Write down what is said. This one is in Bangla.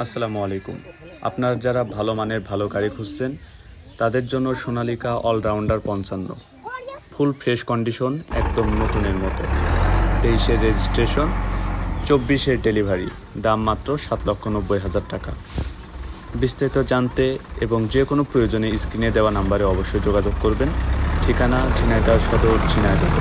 আসসালামু আলাইকুম। আপনারা যারা ভালো মানের ভালো গাড়ি খুঁজছেন তাদের জন্য Sonalika allrounder 55 full fresh condition, একদম নতুনের মতো। 23-এর রেজিস্ট্রেশন, 24-এর ডেলিভারি, দাম মাত্র 7,90,000 টাকা। বিস্তারিত জানতে এবং যে কোনো প্রয়োজনে স্ক্রিনে দেওয়া নাম্বারে অবশ্যই যোগাযোগ করবেন। ঠিকানা ঝিনাইদহ সদর, ঝিনাইদহ।